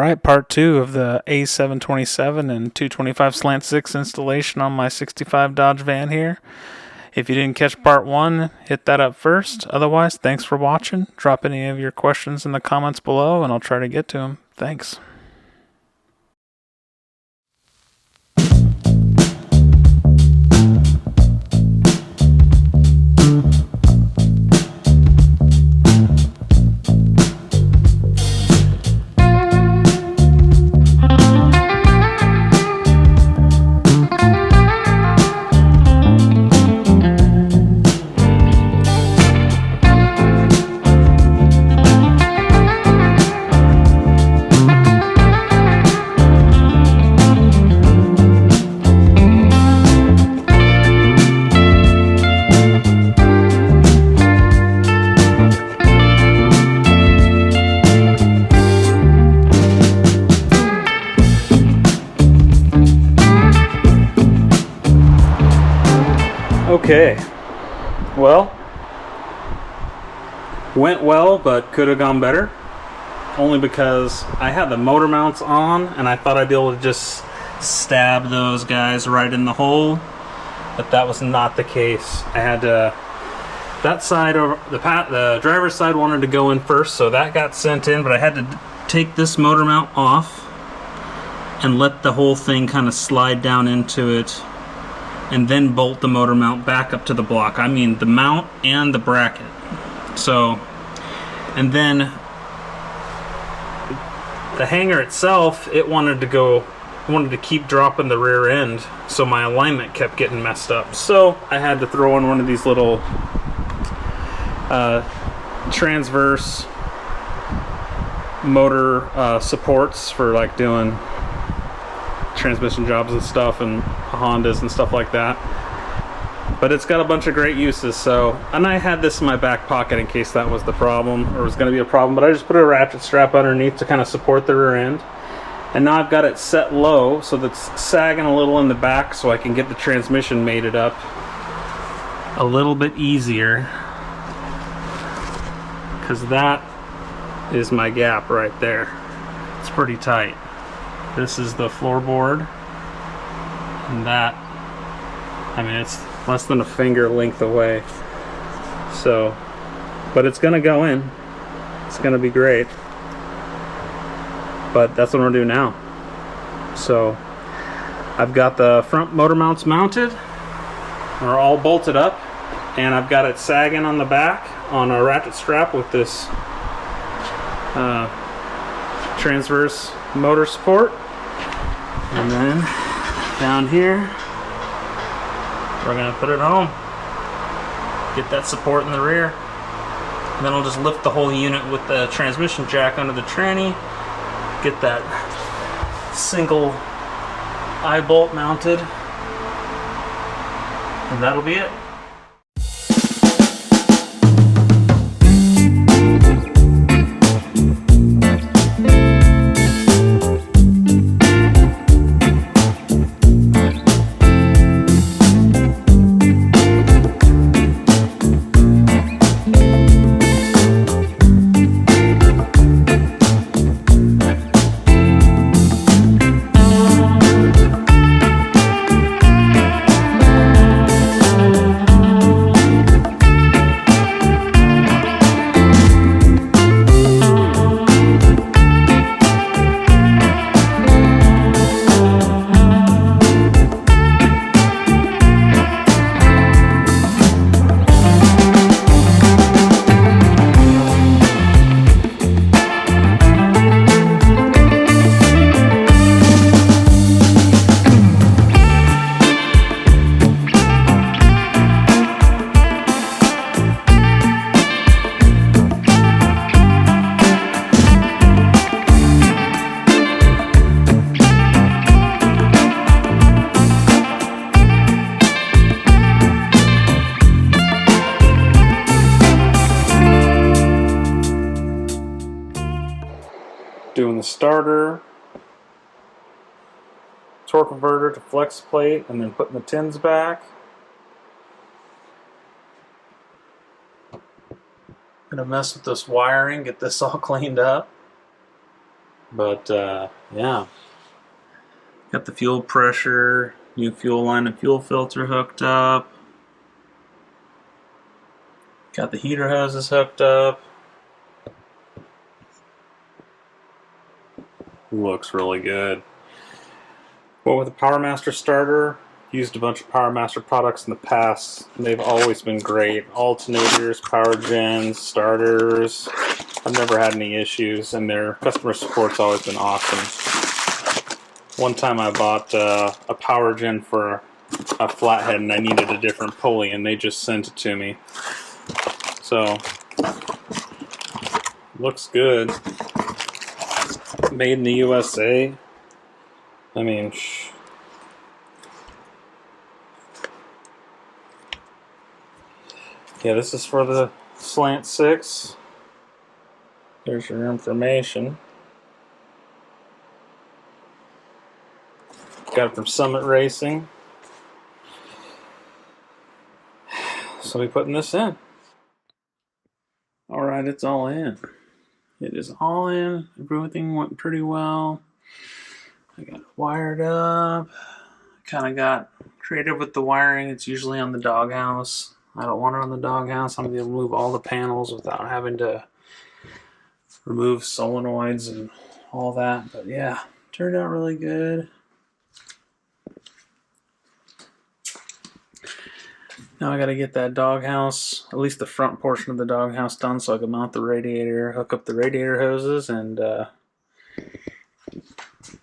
Alright, part 2 of the A727 and 225 Slant 6 installation on my 65 Dodge van here. If you didn't catch part 1, hit that up first. Otherwise, thanks for watching. Drop any of your questions in the comments below and I'll try to get to them. Thanks. Okay, well, went well, but could have gone better. Only because I had the motor mounts on, and I thought I'd be able to just stab those guys right in the hole, but that was not the case. I had to, that side over the driver's side wanted to go in first, so that got sent in. But I had to take this motor mount off and let the whole thing kind of slide down into it, and then bolt the motor mount back up to the block. I mean the mount and the bracket. So, and then the hanger itself, it wanted to keep dropping the rear end, so my alignment kept getting messed up. So I had to throw in one of these little transverse motor supports for like doing transmission jobs and stuff, and Hondas and stuff like that. But it's got a bunch of great uses. So, and I had this in my back pocket in case that was the problem, or was going to be a problem. But I just put a ratchet strap underneath to kind of support the rear end. And now I've got it set low so that's sagging a little in the back, so I can get the transmission mated up a little bit easier, because that is my gap right there. It's pretty tight. This is the floorboard, and that, I mean, it's less than a finger length away. So, but it's gonna go in. It's gonna be great. But that's what we're gonna do now. So, I've got the front motor mounts mounted. They're all bolted up, and I've got it sagging on the back on a ratchet strap with this transverse motor support. And then down here, we're going to put it home, get that support in the rear, and then I'll just lift the whole unit with the transmission jack under the tranny, get that single eye bolt mounted, and that'll be it. Doing the starter, torque converter to flex plate, and then putting the tins back. Gonna mess with this wiring, get this all cleaned up. But yeah, got the fuel pressure, new fuel line and fuel filter hooked up. Got the heater hoses hooked up. Looks really good. Well, with the PowerMaster starter, used a bunch of PowerMaster products in the past. They've always been great. Alternators, power gens, starters. I've never had any issues, and their customer support's always been awesome. One time I bought a power gen for a flathead, and I needed a different pulley, and they just sent it to me. So, looks good. Made in the USA. I mean, yeah, this is for the Slant 6. There's your information. Got it from Summit Racing. So we're putting this in. Alright, it's all in. It is all in. Everything went pretty well. I got it wired up. Kind of got creative with the wiring. It's usually on the doghouse. I don't want it on the doghouse. I'm going to be able to move all the panels without having to remove solenoids and all that. But yeah, turned out really good. Now I got to get that doghouse, at least the front portion of the doghouse done so I can mount the radiator, hook up the radiator hoses, and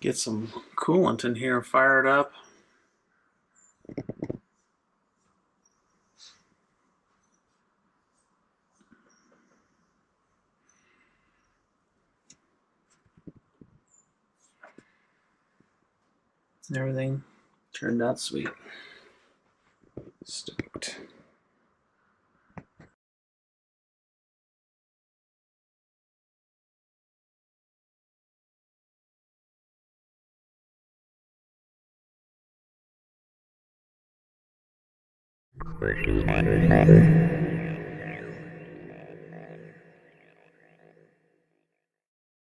get some coolant in here and fire it up. And everything turned out sweet. Stoked. Questions?